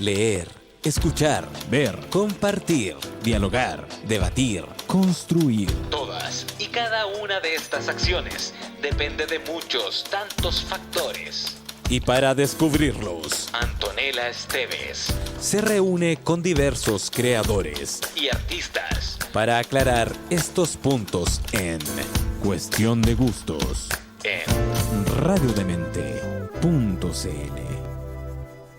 Leer, escuchar, ver, compartir, dialogar, debatir, construir. Todas y cada una de estas acciones depende de muchos, tantos factores. Y para descubrirlos, Antonella Esteves se reúne con diversos creadores y artistas para aclarar estos puntos en Cuestión de Gustos en radiodemente.cl.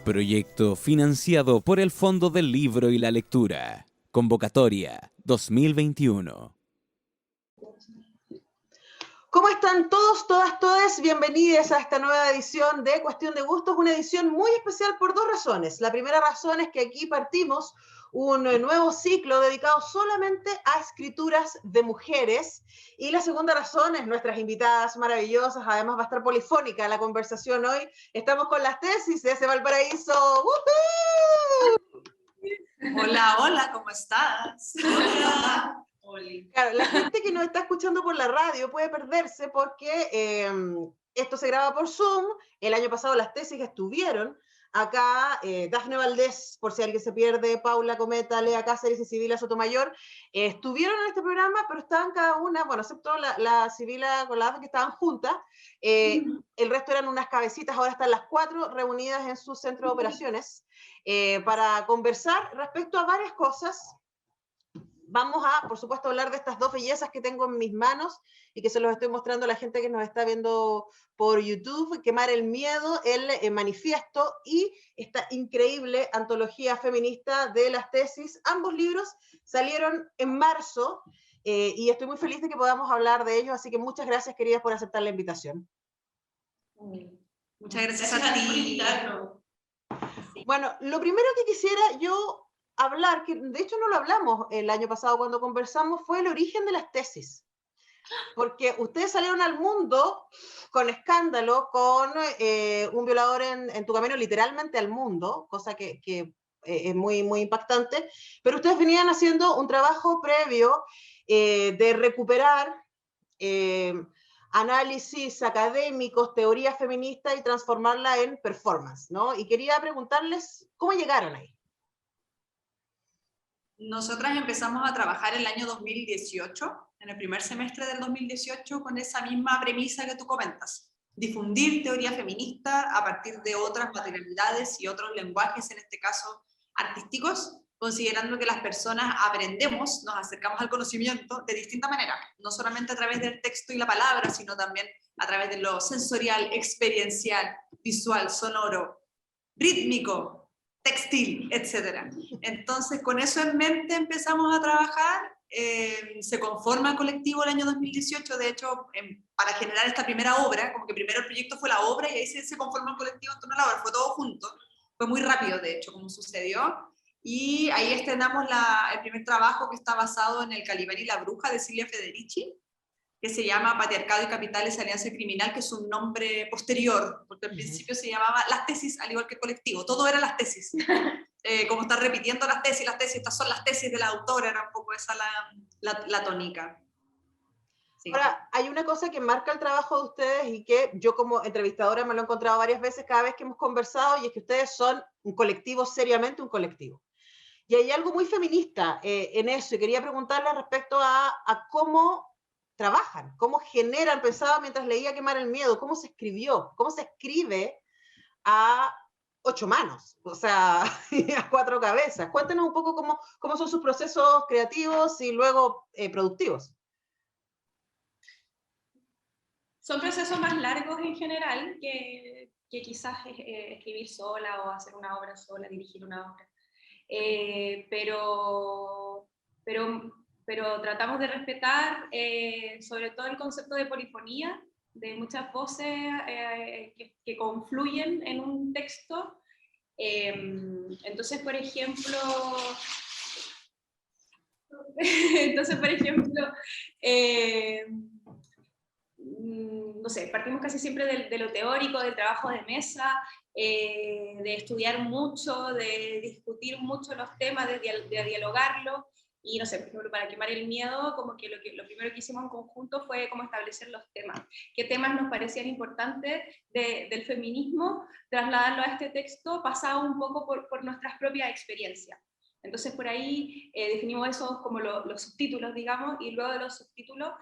Proyecto financiado por el Fondo del Libro y la Lectura. Convocatoria 2021. ¿Cómo están todos, todas, todes? Bienvenidos a esta nueva edición de Cuestión de Gustos, una edición muy especial por dos razones. La primera razón es que aquí partimos un nuevo ciclo dedicado solamente a escrituras de mujeres, y la segunda razón es nuestras invitadas maravillosas. Además va a estar polifónica la conversación hoy. Estamos con las tesis de ese Valparaíso. ¡Woohoo! Hola, hola, ¿cómo estás? Hola. Claro, la gente que nos está escuchando por la radio puede perderse porque esto se graba por Zoom. El año pasado las tesis estuvieron acá, Dafne Valdés, por si alguien se pierde, Paula Cometa, Lea Cáceres y Sibila Sotomayor, estuvieron en este programa, pero estaban cada una, bueno, excepto la Sibila con la Dafne, que estaban juntas. El resto eran unas cabecitas. Ahora están las cuatro reunidas en su centro de operaciones para conversar respecto a varias cosas. Vamos a, por supuesto, hablar de estas dos bellezas que tengo en mis manos y que se los estoy mostrando a la gente que nos está viendo por YouTube: Quemar el Miedo, el manifiesto, y esta increíble antología feminista de las tesis. Ambos libros salieron en marzo y estoy muy feliz de que podamos hablar de ellos, así que muchas gracias, queridas, por aceptar la invitación. Muchas gracias a ti. Bueno, lo primero que quisiera yo hablar, que de hecho no lo hablamos el año pasado cuando conversamos, fue el origen de las tesis. Porque ustedes salieron al mundo con escándalo, con un violador en tu camino, literalmente al mundo, cosa que es muy, muy impactante, pero ustedes venían haciendo un trabajo previo de recuperar análisis académicos, teoría feminista, y transformarla en performance, ¿no? Y quería preguntarles, ¿cómo llegaron ahí? Nosotras empezamos a trabajar el año 2018, en el primer semestre del 2018, con esa misma premisa que tú comentas: difundir teoría feminista a partir de otras materialidades y otros lenguajes, en este caso artísticos, considerando que las personas aprendemos, nos acercamos al conocimiento de distinta manera, no solamente a través del texto y la palabra, sino también a través de lo sensorial, experiencial, visual, sonoro, rítmico, textil, etc. Entonces, con eso en mente empezamos a trabajar. Se conforma el colectivo el año 2018, de hecho, para generar esta primera obra, como que primero el proyecto fue la obra y ahí se conformó el colectivo en torno a la obra, fue todo junto, fue muy rápido de hecho como sucedió, y ahí estrenamos el primer trabajo, que está basado en El Calibán y la Bruja de Silvia Federici, que se llama Patriarcado y Capitales, Alianza Criminal, que es un nombre posterior, porque al principio se llamaba Las Tesis, al igual que el colectivo, todo era las tesis. Como estar repitiendo las tesis, estas son las tesis de la autora, era un poco esa la tónica. Sí. Ahora, hay una cosa que marca el trabajo de ustedes y que yo como entrevistadora me lo he encontrado varias veces cada vez que hemos conversado, y es que ustedes son un colectivo, seriamente un colectivo. Y hay algo muy feminista en eso, y quería preguntarle respecto a cómo trabajan, cómo generan. Pensaba mientras leía Quemar el Miedo, cómo se escribió, cómo se escribe a 8 manos, o sea, a 4 cabezas. Cuéntenos un poco cómo son sus procesos creativos y luego productivos. Son procesos más largos en general que quizás escribir sola o hacer una obra sola, dirigir una obra. Pero tratamos de respetar sobre todo el concepto de polifonía, de muchas voces que confluyen en un texto. Entonces, por ejemplo, no sé, partimos casi siempre de lo teórico, del trabajo de mesa, de estudiar mucho, de discutir mucho los temas, de dialogarlo, Y no sé, por ejemplo, para quemar el miedo, como que lo primero que hicimos en conjunto fue como establecer los temas. ¿Qué temas nos parecían importantes del feminismo? Trasladarlo a este texto pasado un poco por nuestras propias experiencias. Entonces por ahí definimos eso como los subtítulos, digamos, y luego de los subtítulos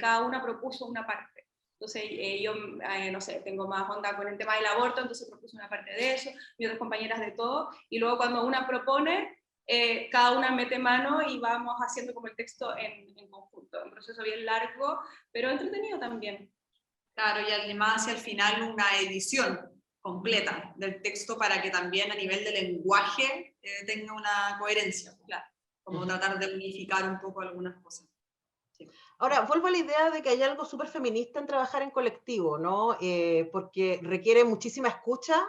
cada una propuso una parte. Entonces yo, no sé, tengo más onda con el tema del aborto, entonces propuse una parte de eso, mis otras compañeras de todo, y luego cuando una propone, cada una mete mano y vamos haciendo como el texto en conjunto. Un proceso bien largo, pero entretenido también. Claro, y además hacia el final una edición completa del texto para que también a nivel de lenguaje tenga una coherencia, claro, como tratar de unificar un poco algunas cosas. Sí. Ahora, vuelvo a la idea de que hay algo súper feminista en trabajar en colectivo, ¿no? Porque requiere muchísima escucha,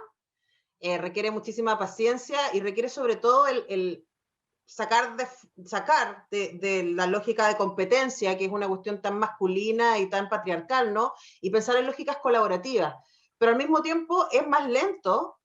requiere muchísima paciencia y requiere sobre todo el sacar de la lógica de competencia, que es una cuestión tan masculina y tan patriarcal, ¿no? Y pensar en lógicas colaborativas. Pero al mismo tiempo es más lento,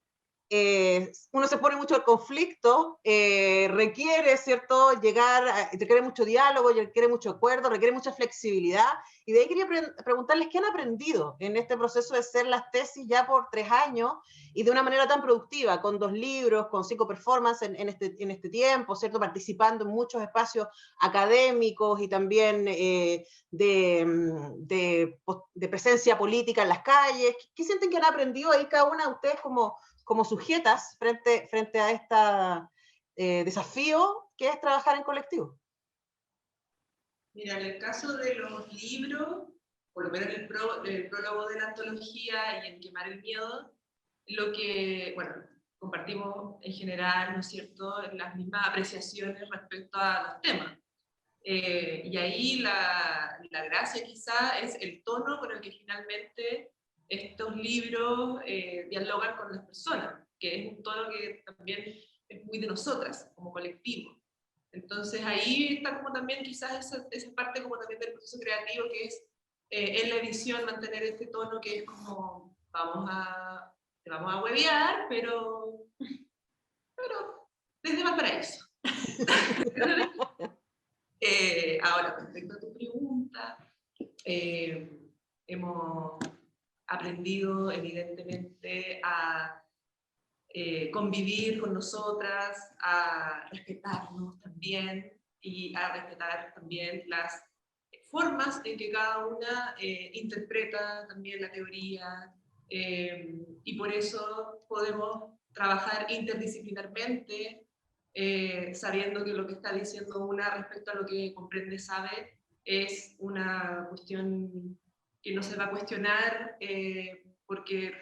uno se pone mucho al conflicto, requiere, ¿cierto?, requiere mucho diálogo, requiere mucho acuerdo, requiere mucha flexibilidad, y de ahí quería preguntarles qué han aprendido en este proceso de hacer las tesis ya por 3 años, y de una manera tan productiva, con 2 libros, con 5 performances en este tiempo, ¿cierto?, participando en muchos espacios académicos y también de presencia política en las calles. ¿Qué sienten que han aprendido ahí cada una de ustedes como sujetas frente a este desafío que es trabajar en colectivo? Mira, en el caso de los libros, por lo menos el prólogo de la antología y en Quemar el Miedo, lo que, bueno, compartimos en general, ¿no es cierto?, las mismas apreciaciones respecto a los temas. Y ahí la gracia quizá es el tono con el que finalmente estos libros dialogan con las personas, que es un tono que también es muy de nosotras, como colectivo. Entonces ahí está como también quizás esa parte como también del proceso creativo, que es en la edición mantener este tono que es como, te vamos a huevear, pero desde Valparaíso. Ahora, respecto a tu pregunta, hemos aprendido evidentemente a convivir con nosotras, a respetarnos también y a respetar también las formas en que cada una interpreta también la teoría, y por eso podemos trabajar interdisciplinarmente, sabiendo que lo que está diciendo una respecto a lo que comprende, sabe, es una cuestión que no se va a cuestionar, porque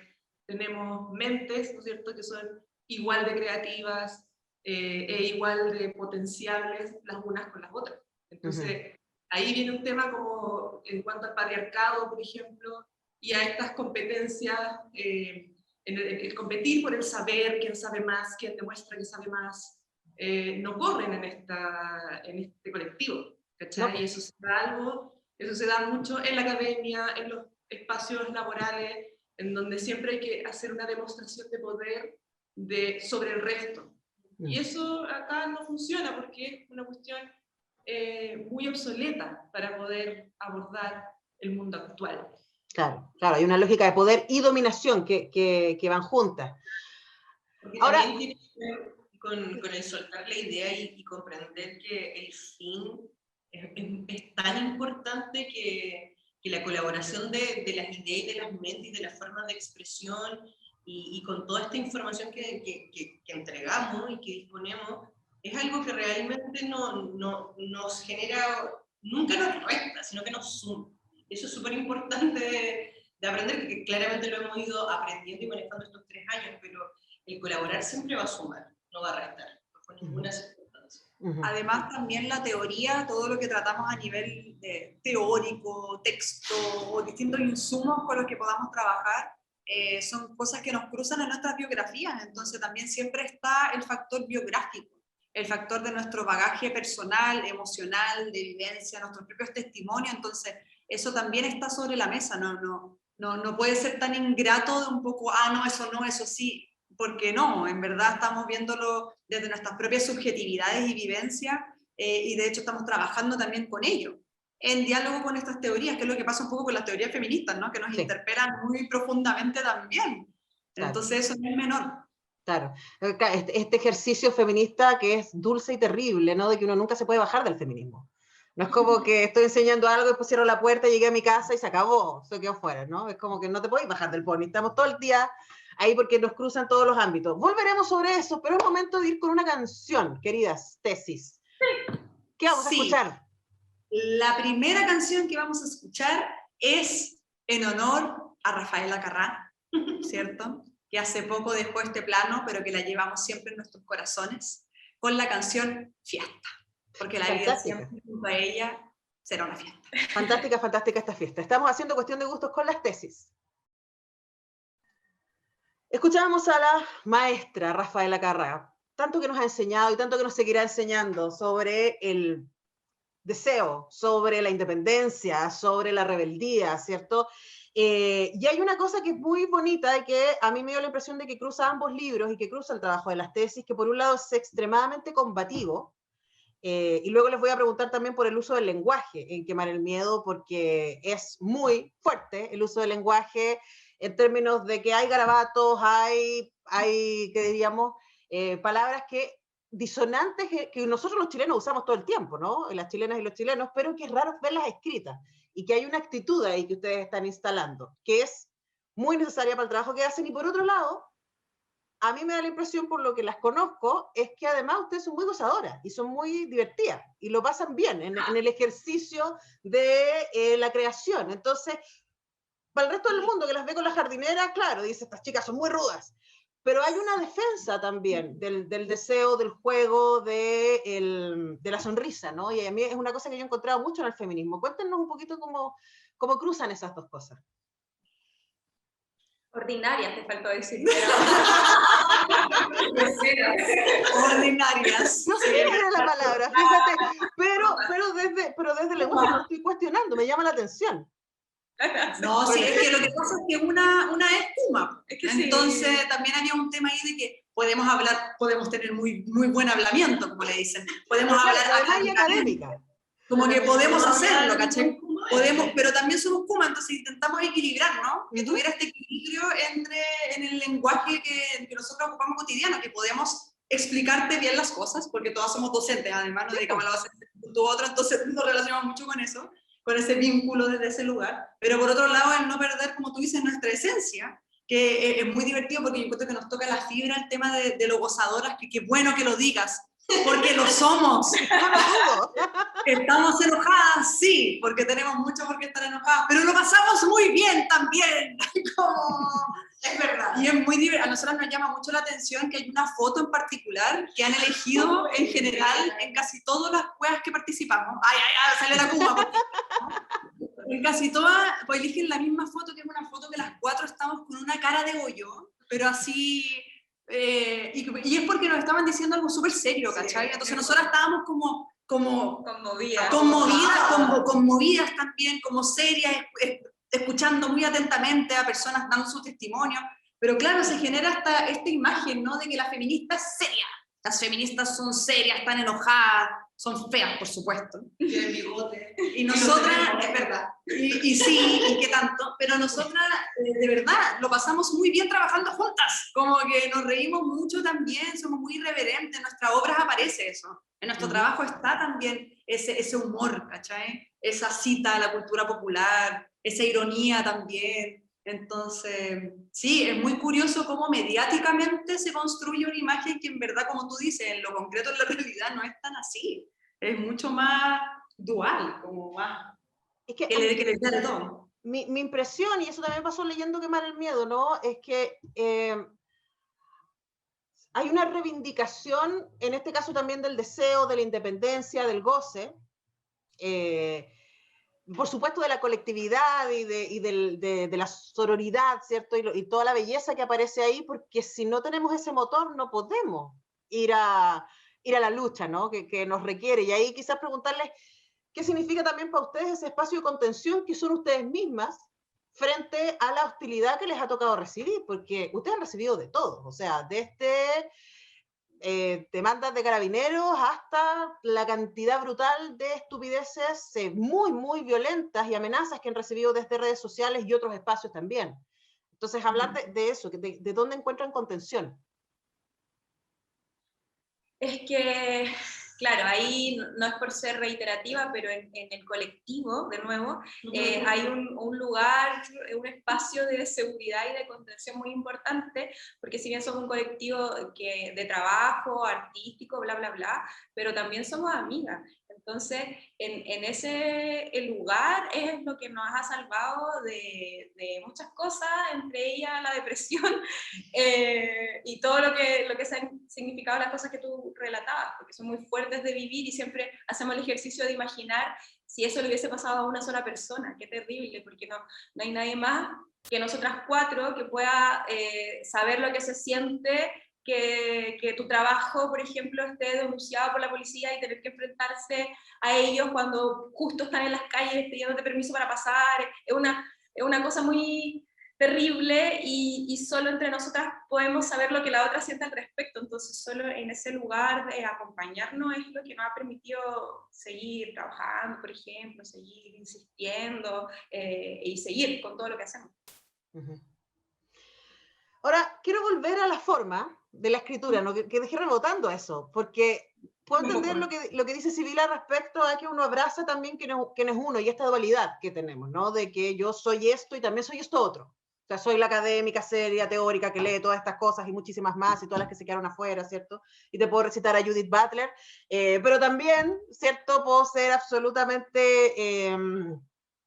tenemos mentes, ¿no es cierto?, que son igual de creativas e igual de potenciables las unas con las otras. Entonces, ahí viene un tema como en cuanto al patriarcado, por ejemplo, y a estas competencias, en el competir por el saber, quién sabe más, quién demuestra que sabe más, no corren en este colectivo, ¿cachai? No. Y eso se da mucho en la academia, en los espacios laborales, en donde siempre hay que hacer una demostración de poder sobre el resto. Y eso acá no funciona porque es una cuestión muy obsoleta para poder abordar el mundo actual. Claro, hay una lógica de poder y dominación que van juntas. Porque ahora también tiene que ver con el soltar la idea y comprender que el fin es tan importante que la colaboración de las ideas y de las mentes y de las formas de expresión y con toda esta información que entregamos y que disponemos, es algo que realmente no nos genera, nunca nos resta, sino que nos suma. Eso es súper importante de aprender, que claramente lo hemos ido aprendiendo y manejando estos 3 años, pero el colaborar siempre va a sumar, no va a restar, bajo ninguna circunstancia. Además, también la teoría, todo lo que tratamos a nivel teórico, texto o distintos insumos con los que podamos trabajar, son cosas que nos cruzan en nuestras biografías. Entonces también siempre está el factor biográfico, el factor de nuestro bagaje personal, emocional, de vivencia, nuestros propios testimonios. Entonces eso también está sobre la mesa. No puede ser tan ingrato de un poco, no, eso sí, porque no, en verdad estamos viéndolo desde nuestras propias subjetividades y vivencias, y de hecho estamos trabajando también con ello, en diálogo con estas teorías, que es lo que pasa un poco con las teorías feministas, ¿no? Que nos interpelan muy profundamente también. Claro. Entonces eso no es menor. Claro, este ejercicio feminista que es dulce y terrible, ¿no? De que uno nunca se puede bajar del feminismo. No es como que estoy enseñando algo y después cierro la puerta, llegué a mi casa y se acabó, se quedó fuera, ¿no? Es como que no te puedes bajar del pony, estamos todo el día ahí porque nos cruzan todos los ámbitos. Volveremos sobre eso, pero es momento de ir con una canción, queridas tesis. ¿Qué vamos a escuchar? La primera canción que vamos a escuchar es en honor a Rafaela Carrà, ¿cierto? Que hace poco dejó este plano, pero que la llevamos siempre en nuestros corazones, con la canción Fiesta, porque la vida siempre junto a ella será una fiesta. Fantástica, fantástica esta fiesta. Estamos haciendo cuestión de gustos con las tesis. Escuchábamos a la maestra Rafaela Carrà, tanto que nos ha enseñado y tanto que nos seguirá enseñando sobre el deseo, sobre la independencia, sobre la rebeldía, ¿cierto? Y hay una cosa que es muy bonita y que a mí me dio la impresión de que cruza ambos libros y que cruza el trabajo de las tesis, que por un lado es extremadamente combativo, y luego les voy a preguntar también por el uso del lenguaje en Quemar el Miedo, porque es muy fuerte el uso del lenguaje en términos de que hay garabatos, hay ¿qué diríamos? Palabras disonantes que nosotros los chilenos usamos todo el tiempo, ¿no? Las chilenas y los chilenos, pero que es raro verlas escritas y que hay una actitud ahí que ustedes están instalando, que es muy necesaria para el trabajo que hacen. Y por otro lado, a mí me da la impresión, por lo que las conozco, es que además ustedes son muy gozadoras y son muy divertidas y lo pasan bien en el ejercicio de la creación. Entonces, para el resto del mundo que las ve con la jardinera, claro, dice, estas chicas son muy rudas. Pero hay una defensa también del deseo, del juego, de la sonrisa, ¿no? Y a mí es una cosa que yo he encontrado mucho en el feminismo. Cuéntenos un poquito cómo cruzan esas dos cosas. Ordinarias, te faltó decir. Ordinarias. No sé qué era la palabra, fíjate, pero desde el lenguaje no estoy cuestionando, me llama la atención. No, sí, es que lo que pasa es que una es Puma. Es que entonces sí. También había un tema ahí de que podemos hablar, podemos tener muy buen hablamiento, como le dicen. Podemos hablar académica. Como que podemos hacerlo, ¿cachai? Podemos, pero también somos Puma, entonces intentamos equilibrar, ¿no? Que tuviera este equilibrio en el lenguaje que nosotros ocupamos cotidiano, que podemos explicarte bien las cosas, porque todas somos docentes, además, nos dedicamos a la docencia u otro, entonces nos relacionamos mucho con eso, con ese vínculo desde ese lugar. Pero por otro lado, el no perder, como tú dices, nuestra esencia, que es muy divertido porque yo encuentro que nos toca la fibra el tema de lo gozadoras, que bueno que lo digas, porque lo somos. Estamos enojadas, sí, porque tenemos mucho por qué estar enojadas, pero lo pasamos muy bien también. Es verdad. Y es muy divertido. A nosotros nos llama mucho la atención que hay una foto en particular que han elegido en general en casi todas las juegas que participamos. ¡Ay, sale la Kuma! En casi todas, pues eligen la misma foto, que es una foto que las cuatro estamos con una cara de bollo, pero así... y es porque nos estaban diciendo algo súper serio, ¿cachai? Entonces nosotras estábamos como conmovidas también, como serias, escuchando muy atentamente a personas dando su testimonio, pero claro, se genera esta imagen, ¿no? De que la feminista es seria, las feministas son serias, están enojadas, son feas, por supuesto. Tienen bigote. Y nosotras, es verdad, y sí, y qué tanto, pero nosotras, de verdad, lo pasamos muy bien trabajando juntas, como que nos reímos mucho también, somos muy irreverentes, en nuestras obras aparece eso, en nuestro trabajo está también ese humor, ¿cachai? Esa cita a la cultura popular, esa ironía también. Entonces, sí, es muy curioso cómo mediáticamente se construye una imagen que en verdad, como tú dices, en lo concreto, en la realidad, no es tan así. Es mucho más dual, como más... Es que le da de todo. Mi impresión, y eso también pasó leyendo Quemar el Miedo, ¿no? Es que hay una reivindicación, en este caso también del deseo, de la independencia, del goce, por supuesto de la colectividad y de la sororidad, ¿cierto? Y toda la belleza que aparece ahí, porque si no tenemos ese motor no podemos ir a la lucha, ¿no? Que nos requiere. Y ahí quizás preguntarles qué significa también para ustedes ese espacio de contención que son ustedes mismas frente a la hostilidad que les ha tocado recibir, porque ustedes han recibido de todo, o sea, demandas de carabineros hasta la cantidad brutal de estupideces muy, muy violentas y amenazas que han recibido desde redes sociales y otros espacios también. Entonces, hablar de eso, de dónde encuentran contención. Es que, claro, ahí no es por ser reiterativa, pero en el colectivo, de nuevo, hay un lugar, un espacio de seguridad y de contención muy importante, porque si bien somos un colectivo de trabajo, artístico, bla, bla, bla, pero también somos amigas. Entonces, en ese lugar es lo que nos ha salvado de muchas cosas, entre ellas la depresión y todo lo que se han significado las cosas que tú relatabas, porque son muy fuertes de vivir y siempre hacemos el ejercicio de imaginar si eso le hubiese pasado a una sola persona. Qué terrible, porque no hay nadie más que nosotras cuatro que pueda saber lo que se siente que tu trabajo, por ejemplo, esté denunciado por la policía y tener que enfrentarse a ellos cuando justo están en las calles pidiéndote permiso para pasar. Es una cosa muy terrible y solo entre nosotras podemos saber lo que la otra siente al respecto. Entonces, solo en ese lugar de acompañarnos es lo que nos ha permitido seguir trabajando, por ejemplo, seguir insistiendo y seguir con todo lo que hacemos. Uh-huh. Ahora, quiero volver a la forma de la escritura, ¿no? que dejé rebotando eso, porque puedo entender lo que dice Sibila respecto a que uno abraza también quién es uno y esta dualidad que tenemos, ¿no? De que yo soy esto y también soy esto otro. O sea, soy la académica, seria, teórica, que lee todas estas cosas y muchísimas más, y todas las que se quedaron afuera, ¿cierto? Y te puedo recitar a Judith Butler, pero también, ¿cierto? Puedo ser absolutamente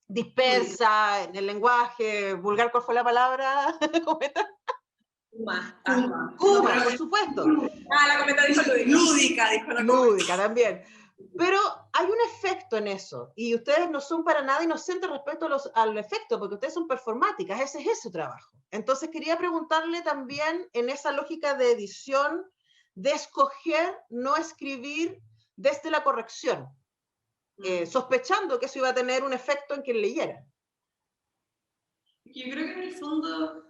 dispersa en el lenguaje, vulgar, ¿cuál fue la palabra? Kuma, por supuesto. La comenta dijo lúdica. Lúdica también. Pero hay un efecto en eso, y ustedes no son para nada inocentes respecto al efecto, porque ustedes son performáticas, ese es su trabajo. Entonces quería preguntarle también, en esa lógica de edición, de escoger no escribir desde la corrección, sospechando que eso iba a tener un efecto en quien leyera. Yo creo que en el fondo,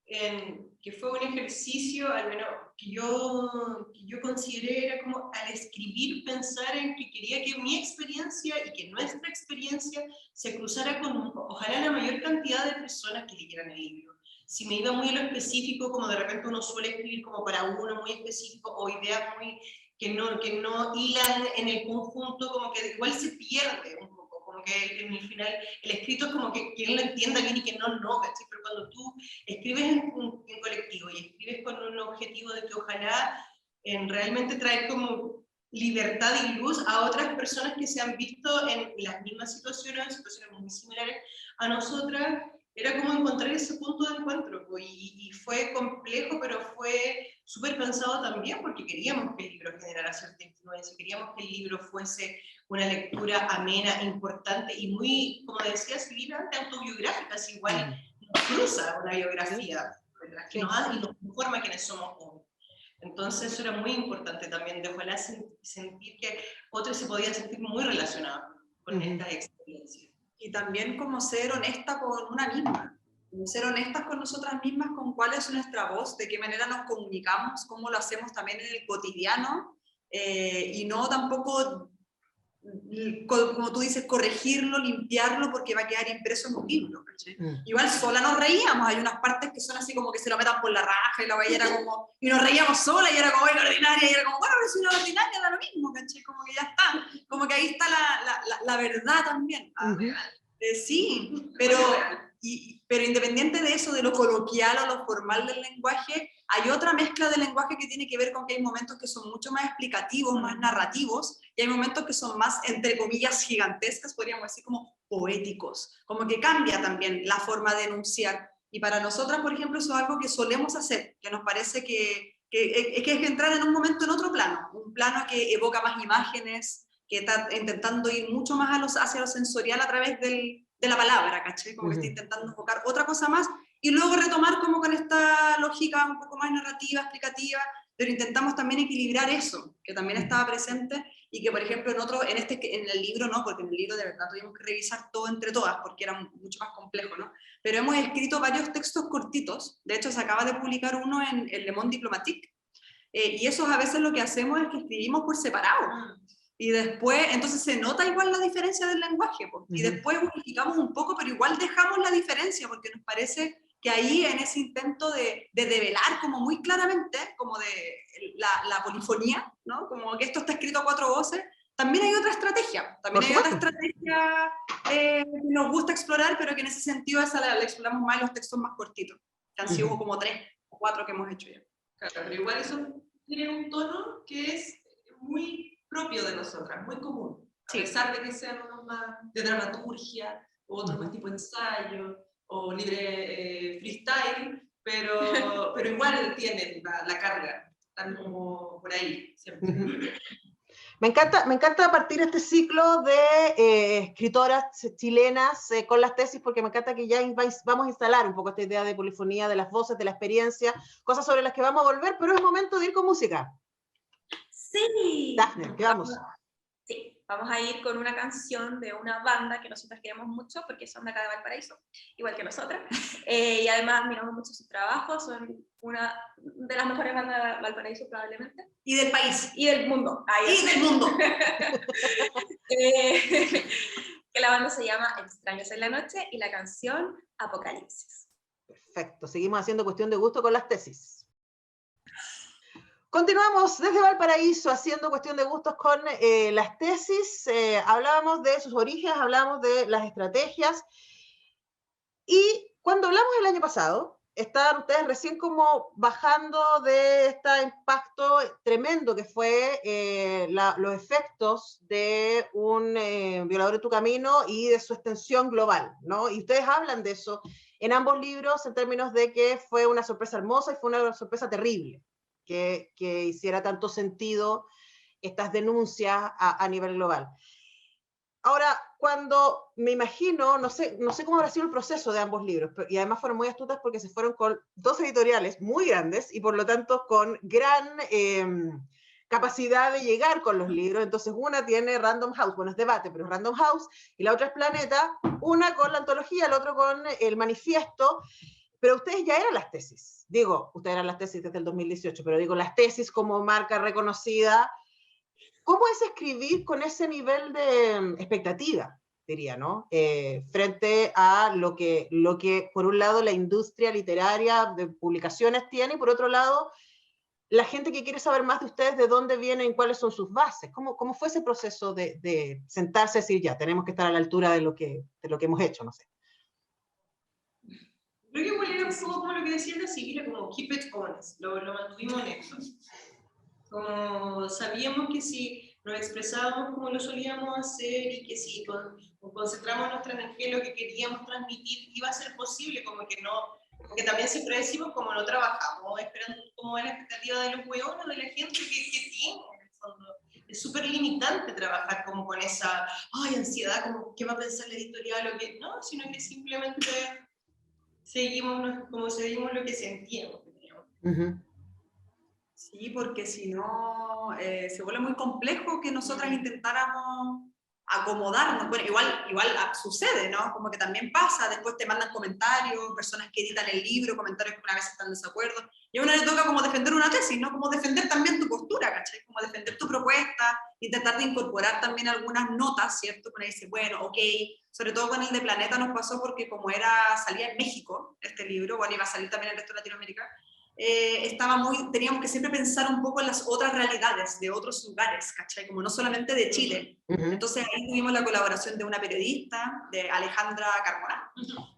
que fue un ejercicio, al menos que yo consideré, era como al escribir pensar en que quería que mi experiencia y que nuestra experiencia se cruzara con ojalá la mayor cantidad de personas que leyeran el libro. Si me iba muy a lo específico, como de repente uno suele escribir como para uno muy específico, o ideas muy que no hilan en el conjunto, como que igual se pierde un poco, como que en el final el escrito es como que quien lo entienda bien y quien no, ¿cachai? Pero cuando tú escribes en colectivo y escribes con un objetivo de que ojalá realmente traer como libertad y luz a otras personas que se han visto en las mismas situaciones, en situaciones muy similares a nosotras, era como encontrar ese punto de encuentro, y fue complejo, pero fue súper pensado también, porque queríamos que el libro generara cierta influencia, queríamos que el libro fuese una lectura amena, importante y muy, como decía Silvina, autobiográfica, así igual nos cruza una biografía, que nos hace y nos informa quiénes somos hoy. Entonces eso era muy importante también, de ojalá sentir que otros se podían sentir muy relacionados con estas experiencias. Y también como ser honesta con una misma, como ser honestas con nosotras mismas, con cuál es nuestra voz, de qué manera nos comunicamos, cómo lo hacemos también en el cotidiano, y no tampoco, como tú dices, corregirlo, limpiarlo, porque va a quedar impreso en un libro. Igual sola nos reíamos, hay unas partes que son así como que se lo metan por la raja y la vaya era como, y nos reíamos sola y era como, oiga, ordinaria, y era como, bueno, pero si una ordinaria da lo mismo, ¿cachai? Como que ya está, como que ahí está la verdad también. Sí, pero independiente de eso, de lo coloquial o lo formal del lenguaje, hay otra mezcla de lenguaje que tiene que ver con que hay momentos que son mucho más explicativos, más narrativos, y hay momentos que son más, entre comillas, gigantescas, podríamos decir como poéticos, como que cambia también la forma de enunciar. Y para nosotras, por ejemplo, eso es algo que solemos hacer, que nos parece que es entrar en un momento en otro plano, un plano que evoca más imágenes, que está intentando ir mucho más hacia lo sensorial a través de la palabra, ¿cachai? Como que está intentando enfocar otra cosa más, y luego retomar como con esta lógica un poco más narrativa, explicativa, pero intentamos también equilibrar eso, que también estaba presente, y que por ejemplo en el libro no, porque en el libro de verdad tuvimos que revisar todo entre todas, porque era mucho más complejo, ¿no? Pero hemos escrito varios textos cortitos, de hecho se acaba de publicar uno en Le Monde Diplomatique, y eso a veces lo que hacemos es que escribimos por separado. Y después, entonces se nota igual la diferencia del lenguaje, pues. Y después unificamos un poco, pero igual dejamos la diferencia, porque nos parece que ahí en ese intento de develar como muy claramente, como de la polifonía, ¿no? Como que esto está escrito a 4 voces, también hay otra estrategia, que nos gusta explorar, pero que en ese sentido esa la exploramos más en los textos más cortitos, que han sido como 3 o 4 que hemos hecho ya. Claro, pero igual eso tiene un tono que es muy propio de nosotras, muy común, a pesar de que sean unos más de dramaturgia, o otros más tipo ensayo, o libre freestyle, pero igual tienen la carga, están como por ahí siempre. Me encanta partir este ciclo de escritoras chilenas con las tesis, porque me encanta que ya vamos a instalar un poco esta idea de polifonía, de las voces, de la experiencia, cosas sobre las que vamos a volver, pero es momento de ir con música. Sí. Dafne, ¿qué vamos? Sí, vamos a ir con una canción de una banda que nosotras queremos mucho porque son de acá de Valparaíso, igual que nosotras, y además miramos mucho sus trabajos, son una de las mejores bandas de Valparaíso probablemente. Y del país. Y del mundo. Y del mundo. Que la banda se llama Extraños en la Noche y la canción Apocalipsis. Perfecto, seguimos haciendo cuestión de gusto con las tesis. Continuamos desde Valparaíso haciendo cuestión de gustos con las tesis. Hablábamos de sus orígenes, hablábamos de las estrategias. Y cuando hablamos el año pasado, estaban ustedes recién como bajando de este impacto tremendo que fue los efectos de un violador en tu camino y de su extensión global, ¿no? Y ustedes hablan de eso en ambos libros en términos de que fue una sorpresa hermosa y fue una sorpresa terrible. Que hiciera tanto sentido estas denuncias a nivel global. Ahora, cuando me imagino, no sé cómo habrá sido el proceso de ambos libros, y además fueron muy astutas porque se fueron con 2 editoriales muy grandes y por lo tanto con gran capacidad de llegar con los libros. Entonces una tiene Random House, bueno, es Debate, pero es Random House, y la otra es Planeta, una con la antología, el otro con el manifiesto. Pero ustedes ya eran las tesis. Digo, ustedes eran las tesis desde el 2018, pero digo, las tesis como marca reconocida. ¿Cómo es escribir con ese nivel de expectativa, diría, ¿no? Frente a lo que, por un lado, la industria literaria de publicaciones tiene, y por otro lado, la gente que quiere saber más de ustedes, de dónde vienen, cuáles son sus bases. ¿Cómo fue ese proceso de sentarse y decir, ya, tenemos que estar a la altura de lo que hemos hecho, no sé? Creo que igual era un poco como lo que decía la Sibila, como keep it honest, lo mantuvimos honesto. Como sabíamos que si nos expresábamos como lo solíamos hacer y que si concentramos nuestra energía en lo que queríamos transmitir, iba a ser posible, como que no, porque también siempre decimos como no trabajamos, esperando como la expectativa de los hueones, de la gente que tiene, en el fondo. Es súper limitante trabajar como con esa ansiedad, como qué va a pensar la editorial o qué, no, sino que simplemente seguimos lo que sentíamos. Sí, porque si no, se vuelve muy complejo que nosotras intentáramos acomodarnos. Bueno, igual sucede, ¿no? Como que también pasa, después te mandan comentarios, personas que editan el libro, comentarios que una vez están en desacuerdo, y a uno le toca como defender una tesis, ¿no? Como defender también tu postura, ¿cachai? Como defender tu propuesta, intentar de incorporar también algunas notas, ¿cierto? Cuando dice, bueno, ok, sobre todo con el de Planeta nos pasó porque como salía en México este libro, bueno, iba a salir también en el resto de Latinoamérica, teníamos que siempre pensar un poco en las otras realidades de otros lugares, ¿cachai? Como no solamente de Chile. Entonces ahí tuvimos la colaboración de una periodista, de Alejandra Carmona,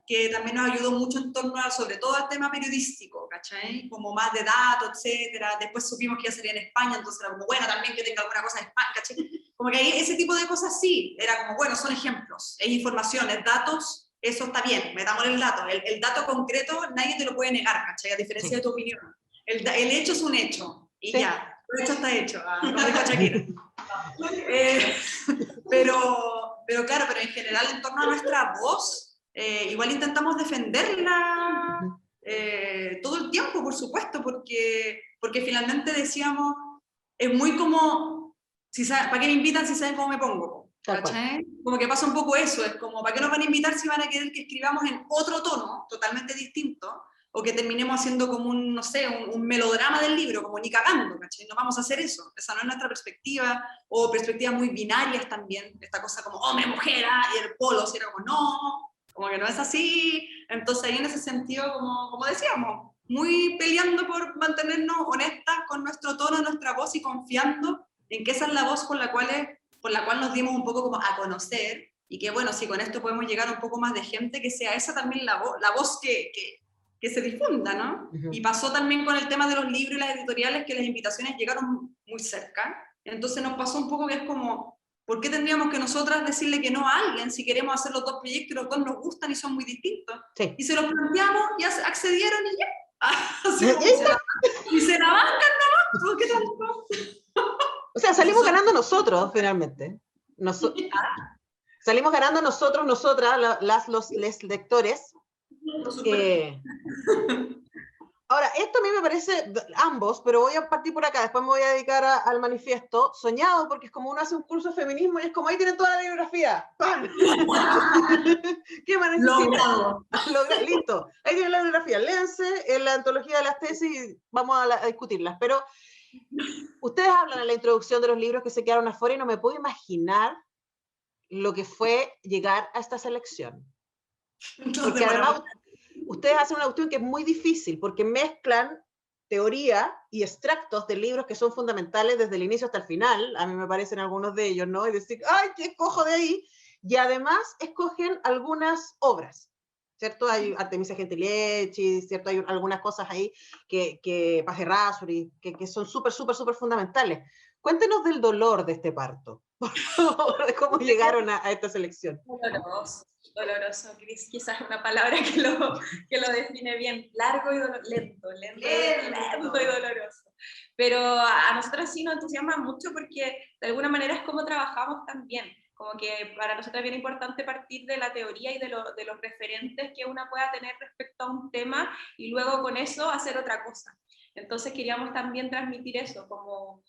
que también nos ayudó mucho en torno sobre todo al tema periodístico, ¿cachai? Como más de datos, etcétera. Después supimos que ya sería en España, entonces era como, bueno, también que tenga alguna cosa en España, ¿cachai? Como que ahí ese tipo de cosas sí, era como, bueno, son ejemplos, es información, es datos. Eso está bien, metámosle el dato. El dato concreto nadie te lo puede negar, ¿cachai? A diferencia de tu opinión. El hecho es un hecho, y ya. El hecho está hecho, como dijo Shakira. Pero claro, pero en general en torno a nuestra voz, igual intentamos defenderla todo el tiempo, por supuesto, porque finalmente decíamos, es muy como, ¿para qué me invitan si saben cómo me pongo? ¿Cachai? Como que pasa un poco eso, es como, ¿para qué nos van a invitar si van a querer que escribamos en otro tono, totalmente distinto, o que terminemos haciendo como un, no sé, un melodrama del libro, como ni cagando, ¿cachai? No vamos a hacer eso, esa no es nuestra perspectiva, o perspectivas muy binarias también, esta cosa como hombre, mujer, y el polo, si era como no, como que no es así, entonces ahí en ese sentido, como decíamos, muy peleando por mantenernos honestas con nuestro tono, nuestra voz, y confiando en que esa es la voz por la cual nos dimos un poco como a conocer, y que bueno, si con esto podemos llegar a un poco más de gente, que sea esa también la voz que se difunda, ¿no? Ujú. Y pasó también con el tema de los libros y las editoriales, que las invitaciones llegaron muy cerca, entonces nos pasó un poco que es como, ¿por qué tendríamos que nosotras decirle que no a alguien si queremos hacer los dos proyectos y los dos nos gustan y son muy distintos? Sí. Y se los planteamos y accedieron y ya. Así ¿Y como, está? y se la bancan nomás, ¿qué tanto? O sea, salimos ganando nosotros, finalmente. Salimos ganando nosotros, nosotras, los lectores. Ahora, esto a mí me parece, ambos, pero voy a partir por acá, después me voy a dedicar al manifiesto, soñado, porque es como uno hace un curso de feminismo y es como, ahí tienen toda la bibliografía. ¡Pam! ¿Qué más necesitan? Listo, ahí tienen la bibliografía, léanse en la antología de las tesis y vamos a discutirlas. Pero ustedes hablan en la introducción de los libros que se quedaron afuera y no me puedo imaginar lo que fue llegar a esta selección. Porque además ustedes hacen una cuestión que es muy difícil, porque mezclan teoría y extractos de libros que son fundamentales desde el inicio hasta el final, a mí me parecen algunos de ellos, ¿no? Y decir, ¡ay, qué escojo de ahí! Y además escogen algunas obras, ¿cierto? Hay Artemisia Gentileschi, ¿cierto? Hay algunas cosas ahí que Paz Errázuriz, que son súper, súper, súper fundamentales. Cuéntenos del dolor de este parto, de cómo llegaron a esta selección. Doloroso, quizás una palabra que lo define bien, largo y lento y doloroso. Pero a nosotros sí nos entusiasma mucho porque de alguna manera es como trabajamos también, como que para nosotros es bien importante partir de la teoría y de los referentes que una pueda tener respecto a un tema y luego con eso hacer otra cosa. Entonces queríamos también transmitir eso, como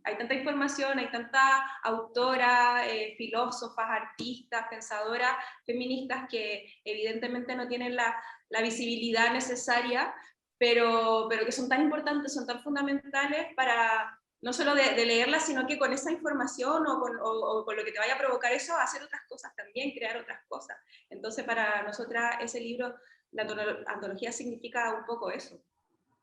hay tanta información, hay tantas autoras, filósofas, artistas, pensadoras, feministas que evidentemente no tienen la visibilidad necesaria, pero que son tan importantes, son tan fundamentales para no solo de leerlas, sino que con esa información o con lo que te vaya a provocar eso, hacer otras cosas también, crear otras cosas. Entonces para nosotras ese libro, la antología significa un poco eso.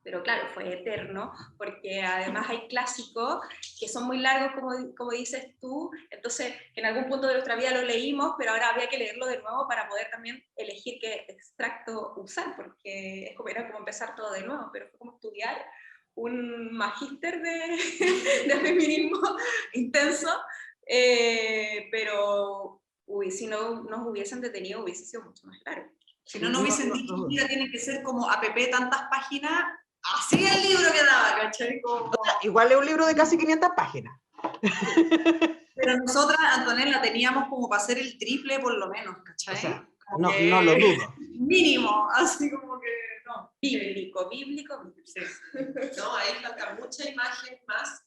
Pero claro, fue eterno, porque además hay clásicos que son muy largos, como dices tú, entonces en algún punto de nuestra vida lo leímos, pero ahora había que leerlo de nuevo para poder también elegir qué extracto usar, porque era como empezar todo de nuevo, pero fue como estudiar un magíster de feminismo intenso, pero si no nos hubiesen detenido hubiese sido mucho más claro. Si no hubiesen dicho, mira, tiene que ser como app tantas páginas, así el libro quedaba, ¿cachai? Igual es un libro de casi 500 páginas. Pero nosotras, Antonella, teníamos como para hacer el triple por lo menos, ¿cachai? O sea, no lo dudo. Mínimo, así como que no. Bíblico. Sí. No, ahí falta mucha imagen más,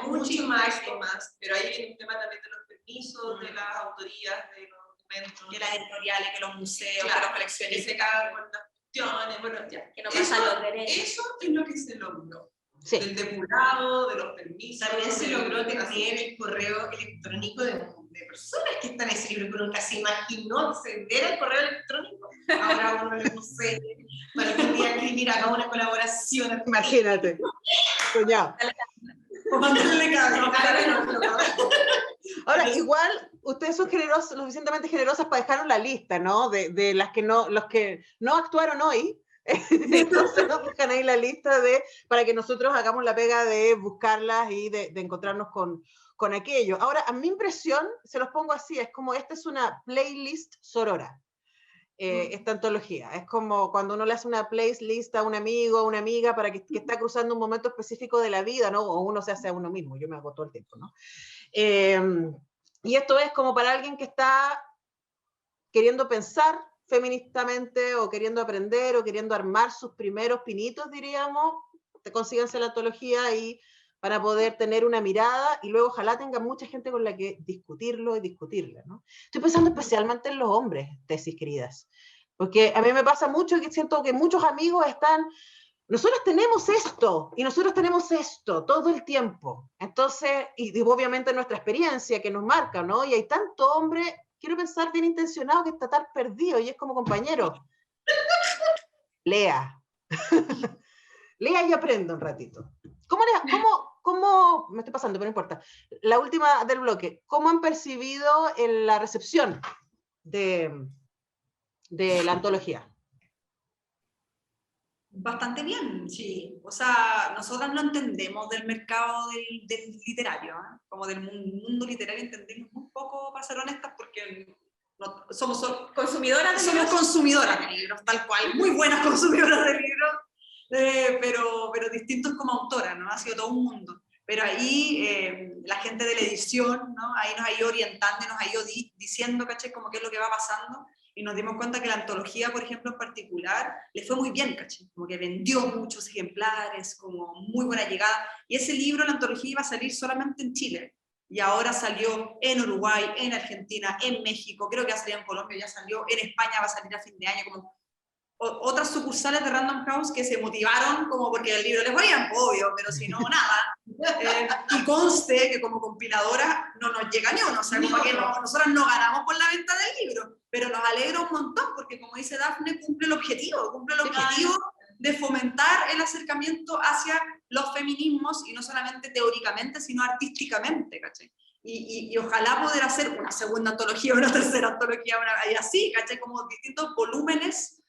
mucha imagen más, pero ahí viene un tema también de los permisos, de las autorías, de los documentos. Que las editoriales, que los museos, claro, que los coleccionistas. Que se cagan con las cuestiones, bueno, ya. Que no pasan los derechos. Eso es lo que se logró. Sí. Del depurado, de los permisos. También se logró tener el correo electrónico de personas que están en ese libro, que nunca se imaginó acceder al correo electrónico. Ahora uno le puse para que un día escribir acá una colaboración. Imagínate. Soñado. Ahora, igual, ustedes son generosos, lo suficientemente generosas para dejarnos la lista, ¿no? De las que no, los que no actuaron hoy. Entonces nos dejan ahí la lista para que nosotros hagamos la pega de buscarlas y de encontrarnos con aquello. Ahora, a mi impresión, se los pongo así, es como esta es una playlist sorora, esta antología. Es como cuando uno le hace una playlist a un amigo, a una amiga, para que está cruzando un momento específico de la vida, ¿no? O uno se hace a uno mismo, yo me hago todo el tiempo, ¿no? Y esto es como para alguien que está queriendo pensar feministamente o queriendo aprender o queriendo armar sus primeros pinitos, diríamos, consíganse la antología y para poder tener una mirada y luego ojalá tenga mucha gente con la que discutirlo y discutirla, ¿no? Estoy pensando especialmente en los hombres, tesis queridas, Porque a mí me pasa mucho que siento que muchos amigos están, nosotros tenemos esto y nosotros tenemos esto todo el tiempo. Entonces, y obviamente nuestra experiencia que nos marca, ¿no? Y hay tanto hombre, quiero pensar bien intencionado, que está tan perdido y es como compañero. Lea. Lea y aprenda un ratito. ¿Cómo, me estoy pasando, pero no importa, la última del bloque, ¿cómo han percibido la recepción de la antología? Bastante bien, sí. O sea, nosotras no entendemos del mercado del literario, ¿eh? Como del mundo literario entendemos muy poco, para ser honestas, porque somos Consumidoras de somos libros. consumidoras de libros, tal cual, muy buenas consumidoras de libros, pero distintos como autoras, ¿no? Ha sido todo un mundo. Pero ahí la gente de la edición, ¿no? Ahí nos ha ido orientando y nos ha ido diciendo, ¿cachai? Como qué es lo que va pasando. Y nos dimos cuenta que la antología, por ejemplo, en particular, le fue muy bien, ¿cachai? Como que vendió muchos ejemplares, como muy buena llegada. Y ese libro, la antología, iba a salir solamente en Chile. Y ahora salió en Uruguay, en Argentina, en México, creo que ya salió en Colombia, ya salió en España, va a salir a fin de año, como otras sucursales de Random House que se motivaron como porque el libro les valía, obvio, pero si no, nada. Y conste que como compiladora no nos llega ni uno, o sea, como que nosotros no ganamos por la venta del libro, pero nos alegra un montón porque, como dice Dafne, cumple el objetivo de fomentar el acercamiento hacia los feminismos, y no solamente teóricamente, sino artísticamente, ¿cachai? Y ojalá poder hacer una segunda antología, una tercera antología, y así, ¿cachai? Como distintos volúmenes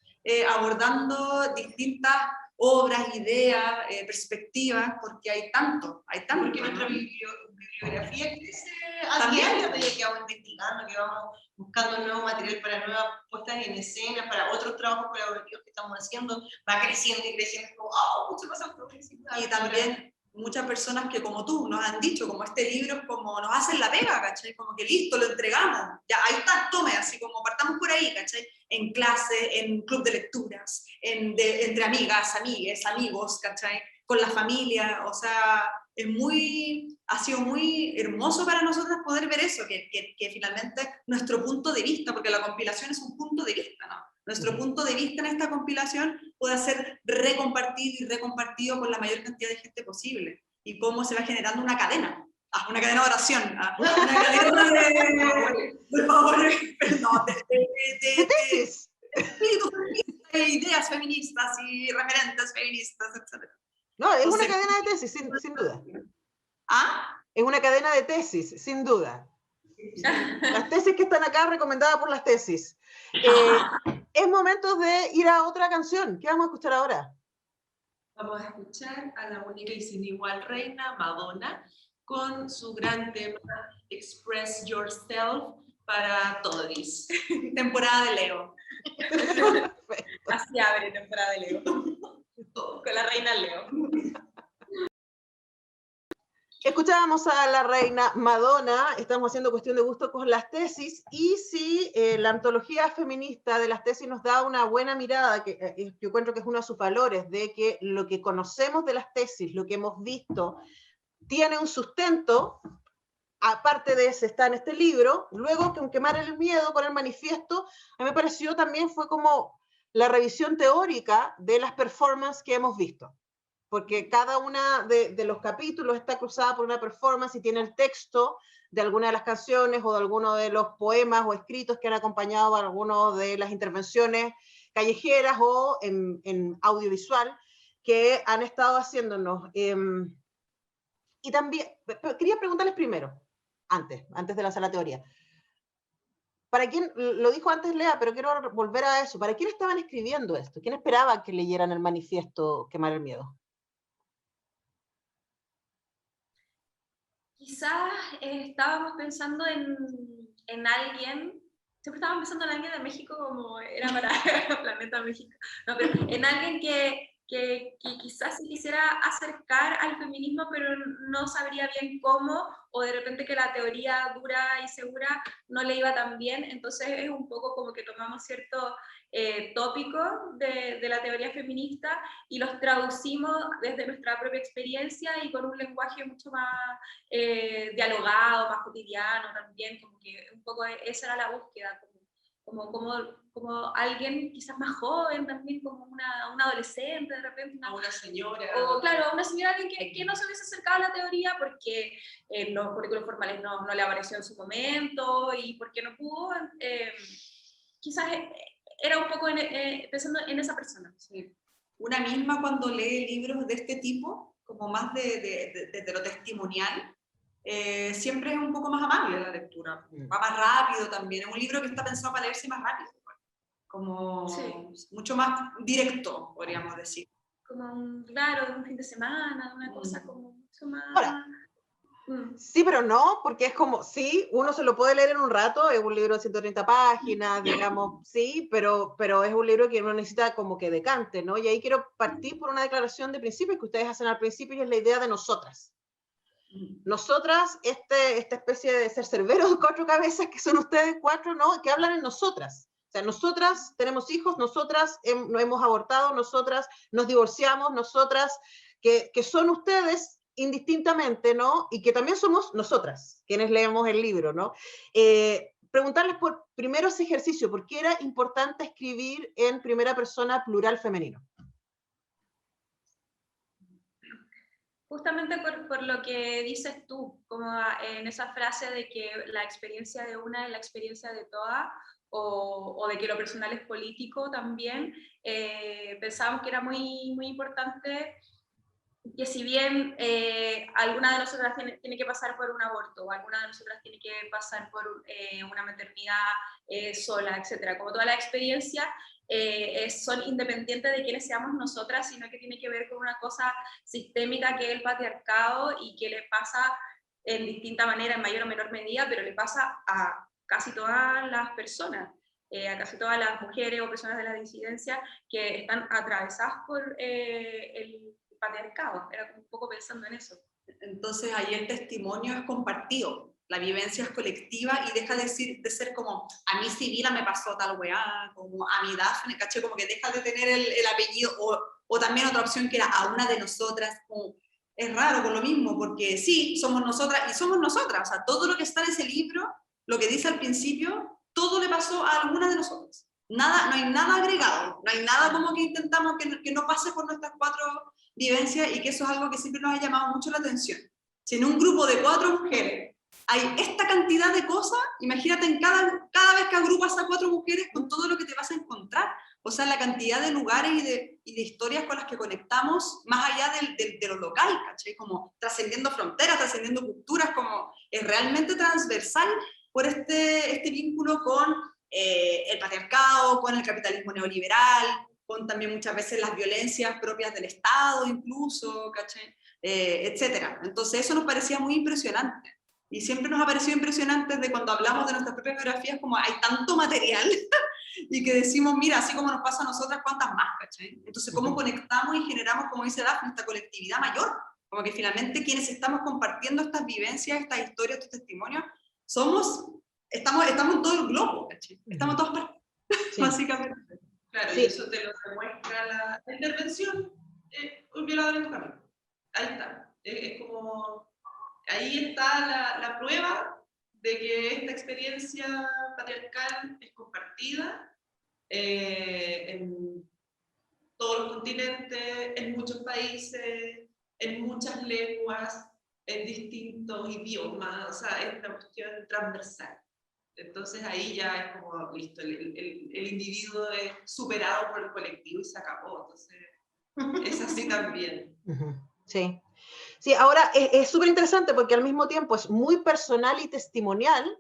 abordando distintas obras, ideas, perspectivas, porque hay tanto. Porque nuestra bibliografía crece a diario, que vamos investigando, que vamos buscando nuevo material para nuevas puestas en escena, para otros trabajos colaborativos que estamos haciendo, va creciendo y creciendo, como, mucho más progresivo. Y también muchas personas que, como tú, nos han dicho, como este libro es como nos hacen la pega, ¿cachai? Como que listo, lo entregamos, ya, ahí está, tome, así como partamos por ahí, ¿cachai? En clase, en club de lecturas, entre amigas, amigues, amigos, ¿cachai? Con la familia, o sea, ha sido muy hermoso para nosotros poder ver eso, que finalmente nuestro punto de vista, porque la compilación es un punto de vista, ¿no? Nuestro punto de vista en esta compilación puede ser recompartido y recompartido con la mayor cantidad de gente posible. Y cómo se va generando una cadena de oración, una cadena de tesis. espíritu feminista, de ideas feministas y referentes feministas, etc. No, es Entonces, una cadena de tesis, sin duda. ¿Ah? Es una cadena de tesis, sin duda. Las tesis que están acá recomendadas por las tesis. Es momento de ir a otra canción. ¿Qué vamos a escuchar ahora? Vamos a escuchar a la única y sin igual reina, Madonna, con su gran tema Express Yourself para todos. Temporada de Leo. Así abre temporada de Leo. Con la reina Leo. Escuchábamos a la reina Madonna, estamos haciendo cuestión de gusto con las tesis, y si la antología feminista de las tesis nos da una buena mirada, que yo encuentro que es uno de sus valores, de que lo que conocemos de las tesis, lo que hemos visto, tiene un sustento, aparte de ese está en este libro, luego con Quemar el Miedo, con el manifiesto, a mí me pareció también fue como la revisión teórica de las performances que hemos visto. Porque cada una de los capítulos está cruzada por una performance y tiene el texto de alguna de las canciones o de alguno de los poemas o escritos que han acompañado a algunas de las intervenciones callejeras o en audiovisual que han estado haciéndonos. Y también, quería preguntarles primero, antes de lanzar la teoría. ¿Para quién, lo dijo antes Lea, pero quiero volver a eso, ¿para quién estaban escribiendo esto? ¿Quién esperaba que leyeran el manifiesto Quemar el Miedo? Quizás estábamos pensando en alguien, siempre estábamos pensando en alguien de México como era para Planeta México, no, pero en alguien que quizás se quisiera acercar al feminismo, pero no sabría bien cómo, o de repente que la teoría dura y segura no le iba tan bien, entonces es un poco como que tomamos ciertos tópicos de la teoría feminista y los traducimos desde nuestra propia experiencia y con un lenguaje mucho más dialogado, más cotidiano también, como que un poco esa era la búsqueda, como como alguien quizás más joven también, como una adolescente de repente, A una señora. o claro, una señora alguien que no se hubiese acercado a la teoría porque en los currículos formales no le apareció en su momento y porque no pudo, quizás era un poco pensando en esa persona. Sí. Una misma cuando lee libros de este tipo, como más de lo testimonial, siempre es un poco más amable la lectura, va más rápido también, es un libro que está pensado para leerse más rápido, como mucho más directo, podríamos decir. Como claro, de un fin de semana, de una cosa como mucho más... Ahora, sí, pero no, porque es como, sí, uno se lo puede leer en un rato, es un libro de 130 páginas, digamos, sí, pero es un libro que uno necesita como que decante, ¿no? Y ahí quiero partir por una declaración de principio que ustedes hacen al principio y es la idea de nosotras. Nosotras, esta especie de ser cerberos de 4 cabezas que son ustedes 4, ¿no? Que hablan en nosotras. O sea, nosotras tenemos hijos, nosotras no hemos abortado, nosotras nos divorciamos, nosotras, que son ustedes indistintamente, ¿no? Y que también somos nosotras, quienes leemos el libro, ¿no? Preguntarles primero ese ejercicio, ¿por qué era importante escribir en primera persona plural femenino? Justamente por lo que dices tú, como en esa frase de que la experiencia de una es la experiencia de todas, o de que lo personal es político también, pensábamos que era muy, muy importante que si bien alguna de nosotras tiene que pasar por un aborto, o alguna de nosotras tiene que pasar por una maternidad sola, etcétera, como toda la experiencia, son independientes de quiénes seamos nosotras, sino que tiene que ver con una cosa sistémica que es el patriarcado y que le pasa en distinta manera, en mayor o menor medida, pero le pasa a casi todas las personas, a casi todas las mujeres o personas de la disidencia que están atravesadas por el patriarcado. Era un poco pensando en eso. Entonces ahí el testimonio es compartido, la vivencia es colectiva y deja de ser como a mí Sibila me pasó tal weá, como a mi Dafne, caché, como que deja de tener el apellido, o también otra opción que era a una de nosotras, como, es raro por lo mismo, porque sí, somos nosotras y somos nosotras, o sea, todo lo que está en ese libro, lo que dice al principio, todo le pasó a alguna de nosotras. Nada, no hay nada agregado, no hay nada como que intentamos que no pase por nuestras 4 vivencias, y que eso es algo que siempre nos ha llamado mucho la atención. Si en un grupo de 4 mujeres hay esta cantidad de cosas, imagínate en cada vez que agrupas a 4 mujeres con todo lo que te vas a encontrar, o sea, la cantidad de lugares y de historias con las que conectamos, más allá de lo local, ¿cachai? Como trascendiendo fronteras, trascendiendo culturas, como es realmente transversal por este vínculo con el patriarcado, con el capitalismo neoliberal, con también muchas veces las violencias propias del Estado incluso, ¿cachai? Etcétera. Entonces eso nos parecía muy impresionante. Y siempre nos ha parecido impresionante de cuando hablamos de nuestras propias biografías, como hay tanto material y que decimos, mira, así como nos pasa a nosotras, ¿cuántas más? ¿Cachai? Entonces, ¿cómo conectamos y generamos, como dice Dafne, esta colectividad mayor? Como que finalmente quienes estamos compartiendo estas vivencias, estas historias, estos testimonios, estamos en todo el globo, ¿cachai? Estamos en todas partes, sí. Básicamente. Claro, sí. Y eso te lo demuestra la intervención, un violador en tu camino. Ahí está. Es como, ahí está la prueba de que esta experiencia patriarcal es compartida en todos los continentes, en muchos países, en muchas lenguas, en distintos idiomas, o sea, es una cuestión transversal. Entonces ahí ya es como, listo, el individuo es superado por el colectivo y se acabó. Entonces es así también. Sí. Sí, ahora es súper interesante porque al mismo tiempo es muy personal y testimonial.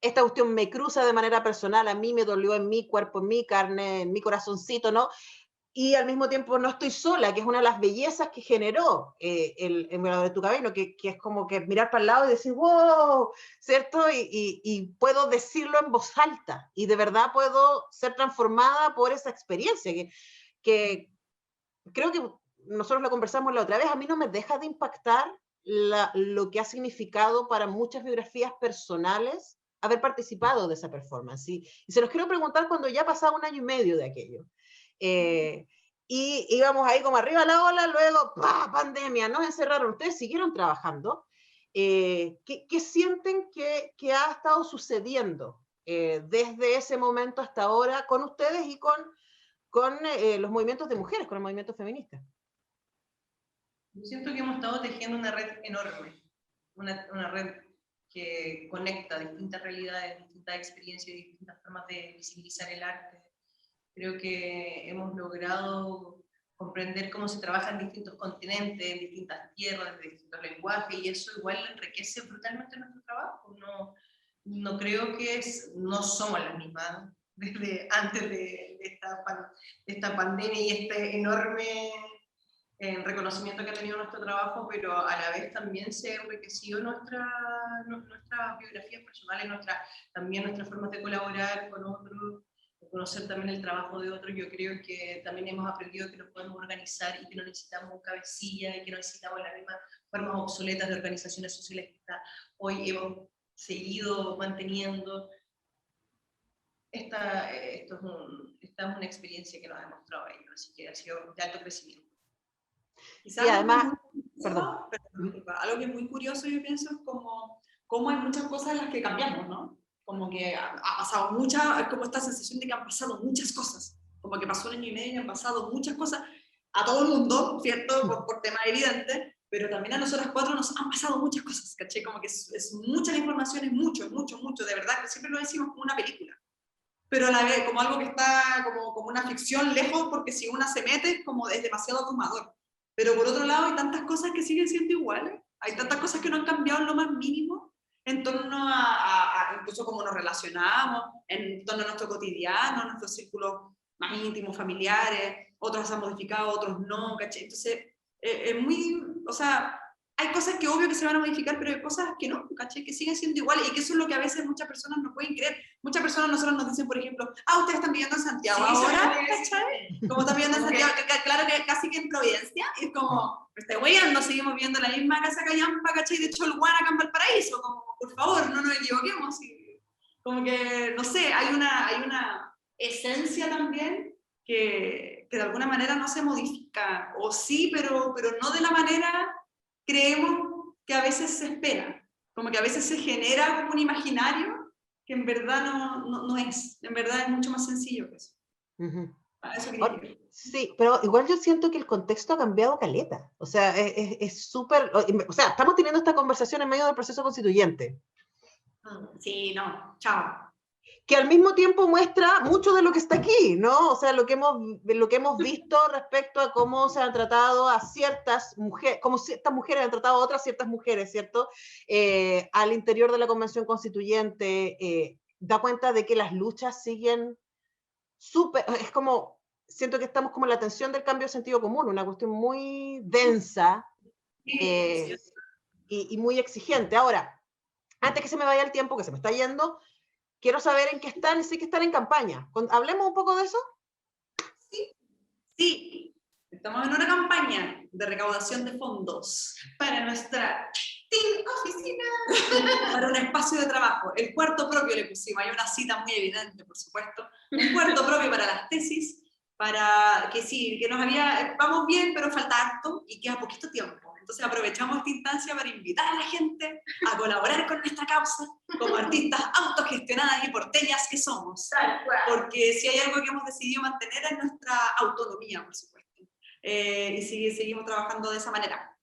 Esta cuestión me cruza de manera personal, a mí me dolió en mi cuerpo, en mi carne, en mi corazoncito, ¿no? Y al mismo tiempo no estoy sola, que es una de las bellezas que generó el violador de tu camino, que es como que mirar para el lado y decir, wow, ¿cierto? Y puedo decirlo en voz alta, y de verdad puedo ser transformada por esa experiencia, que creo que nosotros lo conversamos la otra vez, a mí no me deja de impactar lo que ha significado para muchas biografías personales haber participado de esa performance. Y se los quiero preguntar cuando ya ha pasado 1 año y medio de aquello. Y íbamos ahí como arriba la ola, luego ¡pah! Pandemia, nos encerraron, ustedes siguieron trabajando. ¿Qué sienten que ha estado sucediendo desde ese momento hasta ahora con ustedes y con los movimientos de mujeres, con el movimiento feminista? Yo siento que hemos estado tejiendo una red enorme, una red que conecta distintas realidades, distintas experiencias, distintas formas de visibilizar el arte. Creo que hemos logrado comprender cómo se trabaja en distintos continentes, en distintas tierras, en distintos lenguajes, y eso igual enriquece brutalmente nuestro trabajo. No creo que no somos las mismas desde antes de esta pandemia y este enorme reconocimiento que ha tenido nuestro trabajo, pero a la vez también se ha enriquecido nuestras biografías personales, también nuestras formas de colaborar con otros, de conocer también el trabajo de otros. Yo creo que también hemos aprendido que nos podemos organizar y que no necesitamos un cabecilla y que no necesitamos las mismas formas obsoletas de organizaciones sociales que hoy hemos seguido manteniendo. Esta es una experiencia que nos ha demostrado ellos, así que ha sido de alto crecimiento. Quizás Y además, algo que es muy curioso, yo pienso, es como hay muchas cosas en las que cambiamos, ¿no? Como que ha pasado es como esta sensación de que han pasado muchas cosas, como que pasó 1 año y medio y han pasado muchas cosas a todo el mundo, ¿cierto? Por temas evidentes, pero también a nosotras 4 nos han pasado muchas cosas, ¿caché? Como que es mucha la información, es mucho, de verdad, que siempre lo decimos como una película, pero a la vez como algo que está como una ficción lejos, porque si una se mete es demasiado abrumador. Pero por otro lado hay tantas cosas que siguen siendo iguales, hay tantas cosas que no han cambiado en lo más mínimo, en torno a incluso cómo nos relacionamos, en torno a nuestro cotidiano, a nuestros círculos más íntimos, familiares, otros se han modificado, otros no, ¿cachai? Entonces, es muy, o sea, hay cosas que obvio que se van a modificar, pero hay cosas que no, ¿cachai? Que siguen siendo iguales, y que eso es lo que a veces muchas personas no pueden creer. Muchas personas nosotros nos dicen, por ejemplo, ustedes están viviendo en Santiago ahora, ¿cachai? Como están viviendo en Santiago, claro que casi que en Providencia, y es como, me estoy weyando, seguimos viviendo en la misma casa callampa, ¿cachai? De Cholguán acá en Valparaíso, como, por favor, no nos equivoquemos. Y como que, no sé, hay una esencia también que de alguna manera no se modifica, o sí, pero no de la manera creemos que a veces se espera, como que a veces se genera como un imaginario que en verdad no es, en verdad es mucho más sencillo que eso. Eso sí, pero igual yo siento que el contexto ha cambiado caleta, o sea, es súper, o sea, estamos teniendo esta conversación en medio del proceso constituyente. Sí, no, chao. Que al mismo tiempo muestra mucho de lo que está aquí, ¿no? O sea, lo que hemos visto respecto a cómo se han tratado a ciertas mujeres, cómo ciertas mujeres han tratado a otras ciertas mujeres, ¿cierto? Al interior de la Convención Constituyente, da cuenta de que las luchas siguen súper, es como, siento que estamos como en la tensión del cambio de sentido común, una cuestión muy densa y muy exigente. Ahora, antes que se me vaya el tiempo, que se me está yendo, quiero saber en qué están, y sé que están en campaña. ¿Hablemos un poco de eso? Sí, estamos en una campaña de recaudación de fondos para nuestra oficina, para un espacio de trabajo. El cuarto propio le pusimos, hay una cita muy evidente, por supuesto. Un cuarto propio para las tesis, para que sí, que vamos bien, pero falta harto y queda poquito tiempo. Entonces aprovechamos esta instancia para invitar a la gente a colaborar con nuestra causa como artistas autogestionadas y porteñas que somos. Porque si hay algo que hemos decidido mantener es nuestra autonomía, por supuesto. Y seguimos trabajando de esa manera,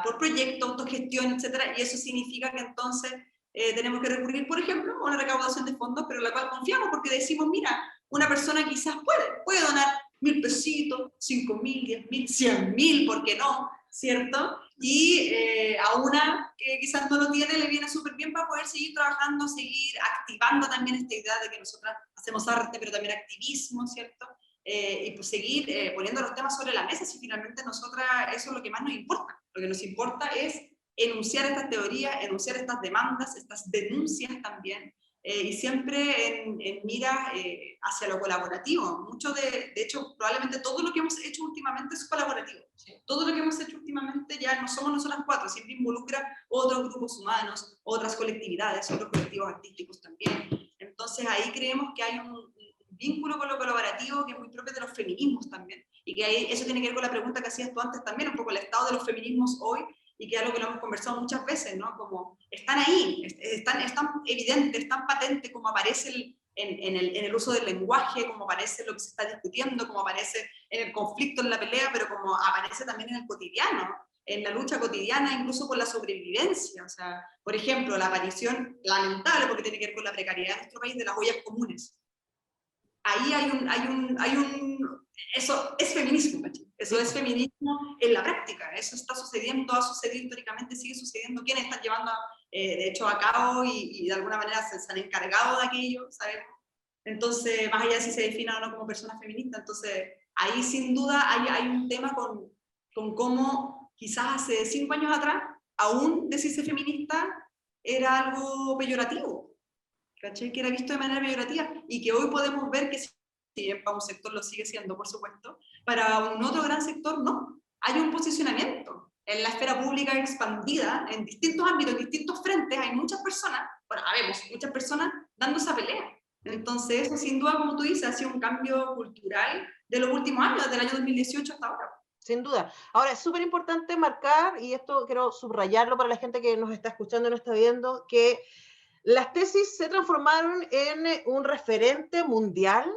por proyecto, autogestión, etc. Y eso significa que entonces tenemos que recurrir, por ejemplo, a una recaudación de fondos, pero en la cual confiamos porque decimos, mira, una persona quizás puede donar 1.000 pesitos, 5.000, 10.000, 100.000, ¿por qué no? ¿Cierto? Y a una que quizás no lo tiene le viene súper bien para poder seguir trabajando, seguir activando también esta idea de que nosotras hacemos arte, pero también activismo, ¿cierto? Y pues seguir poniendo los temas sobre la mesa, si finalmente nosotras eso es lo que más nos importa. Lo que nos importa es enunciar estas teorías, enunciar estas demandas, estas denuncias también, y siempre en mira hacia lo colaborativo. De hecho, probablemente todo lo que hemos hecho últimamente es colaborativo. Sí. Todo lo que hemos hecho últimamente ya no somos nosotras 4, siempre involucra otros grupos humanos, otras colectividades, otros colectivos artísticos también. Entonces ahí creemos que hay un vínculo con lo colaborativo que es muy propio de los feminismos también. Y que ahí, eso tiene que ver con la pregunta que hacías tú antes también, un poco el estado de los feminismos hoy, y que es algo que lo hemos conversado muchas veces, ¿no? Como están ahí, están evidentes, están patentes, como aparece en el uso del lenguaje, como aparece lo que se está discutiendo, como aparece en el conflicto, en la pelea, pero como aparece también en el cotidiano, en la lucha cotidiana, incluso por la sobrevivencia. O sea, por ejemplo, la aparición lamentable, porque tiene que ver con la precariedad de nuestro país, de las ollas comunes. Ahí eso es feminismo, ¿cachai? Eso es feminismo en la práctica, eso está sucediendo, ha sucedido históricamente, sigue sucediendo. ¿Quiénes están llevando, de hecho, a cabo y de alguna manera se han encargado de aquello, sabemos? Entonces, más allá de si se defina o no como persona feminista, entonces ahí sin duda hay un tema con cómo quizás hace 5 años atrás, aún decirse feminista era algo peyorativo, ¿cachai? Que era visto de manera peyorativa, y que hoy podemos ver que sí, para un sector lo sigue siendo, por supuesto, para un otro gran sector no. Hay un posicionamiento en la esfera pública expandida, en distintos ámbitos, en distintos frentes, hay muchas personas, bueno, habemos muchas personas dando esa pelea. Entonces eso sin duda, como tú dices, ha sido un cambio cultural de los últimos años, desde el año 2018 hasta ahora. Sin duda. Ahora, es súper importante marcar, y esto quiero subrayarlo para la gente que nos está escuchando y nos está viendo, que las tesis se transformaron en un referente mundial,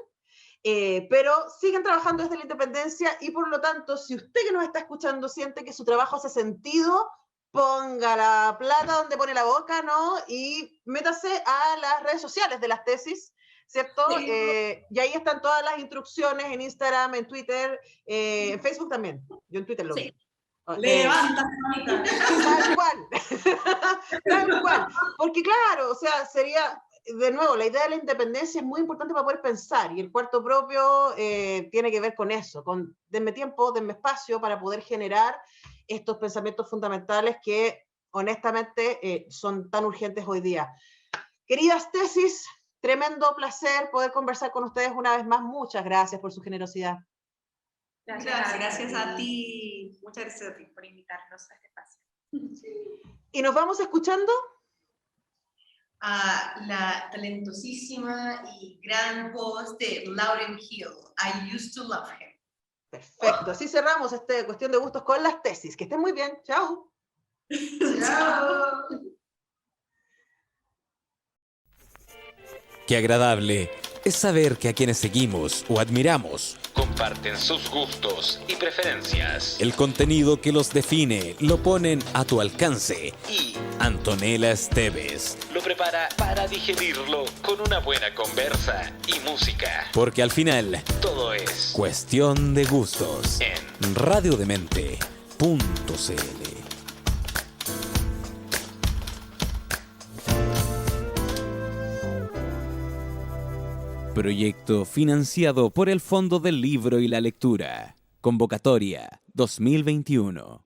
pero siguen trabajando desde la independencia, y por lo tanto, si usted que nos está escuchando siente que su trabajo hace sentido, ponga la plata donde pone la boca, ¿no? Y métase a las redes sociales de las tesis, ¿cierto? Sí. Y ahí están todas las instrucciones en Instagram, en Twitter, en Facebook también. Yo en Twitter lo vi. Sí. Levanta, mamita. Tal cual. Tal cual. Porque claro, o sea, sería, de nuevo, la idea de la independencia es muy importante para poder pensar, y el cuarto propio tiene que ver con eso, con denme tiempo, denme espacio para poder generar estos pensamientos fundamentales que honestamente son tan urgentes hoy día. Queridas tesis, tremendo placer poder conversar con ustedes una vez más. Muchas gracias por su generosidad. Gracias a ti. Muchas gracias a ti por invitarnos a este espacio. Y nos vamos escuchando a la talentosísima y gran voz de Lauryn Hill, I Used to Love Him. Perfecto, así cerramos esta cuestión de gustos con las tesis. Que estén muy bien, chao. Chao. Qué agradable es saber que a quienes seguimos o admiramos comparten sus gustos y preferencias. El contenido que los define lo ponen a tu alcance, y Antonella Esteves lo prepara para digerirlo con una buena conversa y música. Porque al final todo es cuestión de gustos en radiodemente.cl. Proyecto financiado por el Fondo del Libro y la Lectura. Convocatoria 2021.